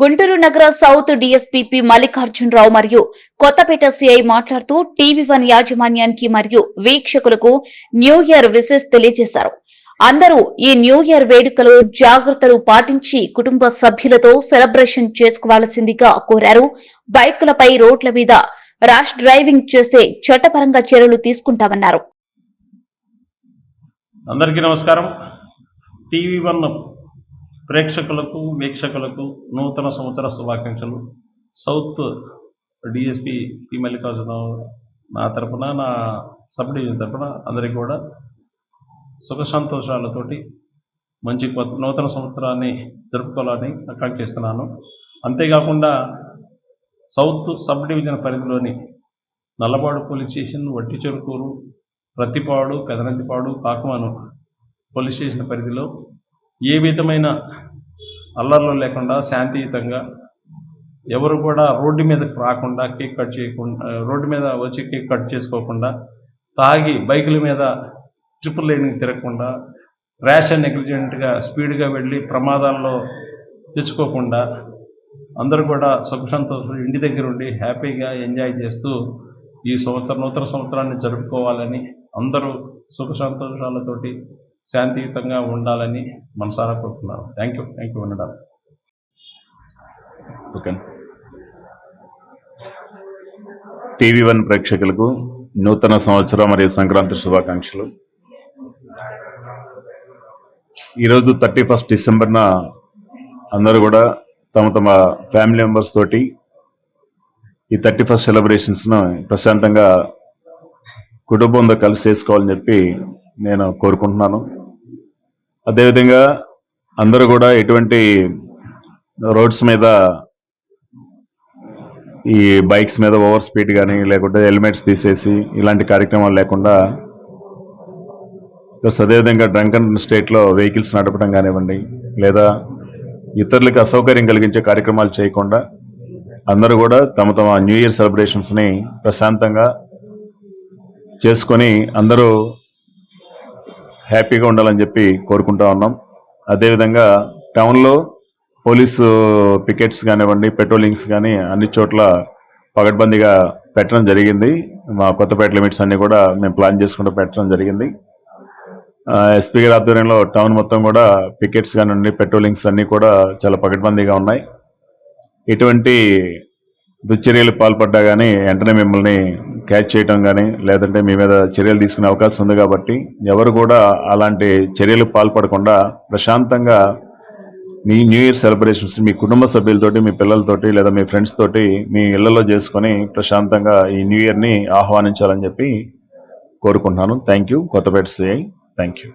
గుంటూరు నగర south DSP Mallikarjunarao మరియు Kothapeta CI మాట్లాడుతూ టీవీ1 యాజమాన్యానికి మరియు వీక్షకులకు న్యూ ఇయర్ విషెస్ తెలియజేశారు. అందరూ ఈ న్యూ ఇయర్ వేడుకలో జాగ్రత్తలు పాటించి కుటుంబ సభ్యులతో సెలబ్రేషన్ చేసుకోవాల్సిందిగా కోరారు. బైకులపై రోడ్ల మీద ర్యాష్ డ్రైవింగ్ చేస్తే చట్టపరంగా చర్యలు తీసుకుంటామన్నారు. అందరికీ నమస్కారం. టీవీ1 ప్రేక్షకులకు వీక్షకులకు నూతన సంవత్సర శుభాకాంక్షలు. సౌత్ డిఎస్పీ పి మల్లికార్జునరావు నా తరపున, నా సబ్ డివిజన్ తరపున అందరికీ కూడా సుఖ సంతోషాలతోటి మంచి నూతన సంవత్సరాన్ని జరుపుకోవాలని ఆకాంక్షిస్తున్నాను. అంతేకాకుండా సౌత్ సబ్ డివిజన్ పరిధిలోని Nallapadu police station, Vatticherukuru, Prathipadu, Pedanandipadu, Kakumanu police station పరిధిలో ఏ విధమైన అల్లర్లు లేకుండా శాంతియుతంగా ఎవరు కూడా రోడ్డు మీదకి రాకుండా, కేక్ కట్ చేయకుండా, రోడ్డు మీద వచ్చి కేక్ కట్ చేసుకోకుండా, తాగి బైకుల మీద ట్రిపుల్ లైన్కి తిరగకుండా, ర్యాష్ అండ్ నెగ్లిజెంట్గా స్పీడ్గా వెళ్ళి ప్రమాదాల్లో తెచ్చుకోకుండా అందరూ కూడా సుఖ సంతోషాలు ఇంటి దగ్గర ఉండి హ్యాపీగా ఎంజాయ్ చేస్తూ ఈ నూతన సంవత్సరాన్ని జరుపుకోవాలని, అందరూ సుఖ సంతోషాలతోటి శాంతియుతంగా ఉండాలని మనసారా కోరుతున్నాను. థ్యాంక్ యూ ఉండడం. ఓకే. టీవీ1 ప్రేక్షకులకు నూతన సంవత్సరం మరియు సంక్రాంతి శుభాకాంక్షలు. ఈరోజు 31 డిసెంబర్న అందరూ కూడా తమ తమ ఫ్యామిలీ మెంబర్స్ తోటి ఈ 31 సెలబ్రేషన్స్ను ప్రశాంతంగా కుటుంబంతో కలిసి చేసుకోవాలని చెప్పి నేను కోరుకుంటున్నాను. అదేవిధంగా అందరూ కూడా ఎటువంటి రోడ్స్ మీద ఈ బైక్స్ మీద ఓవర్ స్పీడ్ కానీ లేకుంటే హెల్మెట్స్ తీసేసి ఇలాంటి కార్యక్రమాలు లేకుండా, ప్లస్ అదేవిధంగా డ్రంక్ అండ్ స్టేట్లో వెహికల్స్ నడపడం కానివ్వండి, లేదా ఇతరులకు అసౌకర్యం కలిగించే కార్యక్రమాలు చేయకుండా అందరూ కూడా తమ తమ న్యూ ఇయర్ సెలబ్రేషన్స్ని ప్రశాంతంగా చేసుకొని అందరూ హ్యాపీగా ఉండాలని చెప్పి కోరుకుంటా ఉన్నాం. అదేవిధంగా టౌన్లో పోలీసు పికెట్స్ కానివ్వండి, పెట్రోలింగ్స్ కానీ అన్ని చోట్ల పగడ్బందీగా పెట్టడం జరిగింది. మా కొత్తపేట లిమిట్స్ అన్నీ కూడా మేము ప్లాన్ చేసుకుంటూ పెట్టడం జరిగింది. ఎస్పీ గారి ఆధ్వర్యంలో టౌన్ మొత్తం కూడా పికెట్స్ కానివ్వండి, పెట్రోలింగ్స్ అన్నీ కూడా చాలా పగడ్బందీగా ఉన్నాయి. ఎటువంటి దుశ్చర్యలు పాల్పడ్డా కానీ వెంటనే మిమ్మల్ని క్యాచ్ చేయడం కానీ లేదంటే మీ మీద చర్యలు తీసుకునే అవకాశం ఉంది. కాబట్టి ఎవరు కూడా అలాంటి చర్యలు పాల్పడకుండా ప్రశాంతంగా మీ న్యూ ఇయర్ సెలబ్రేషన్స్ మీ కుటుంబ సభ్యులతోటి, మీ పిల్లలతోటి లేదా మీ ఫ్రెండ్స్ తోటి మీ ఇళ్లలో చేసుకొని ప్రశాంతంగా ఈ న్యూ ఇయర్ని ఆహ్వానించాలని చెప్పి కోరుకుంటున్నాను. Thank you. Kothapeta CI. Thank you.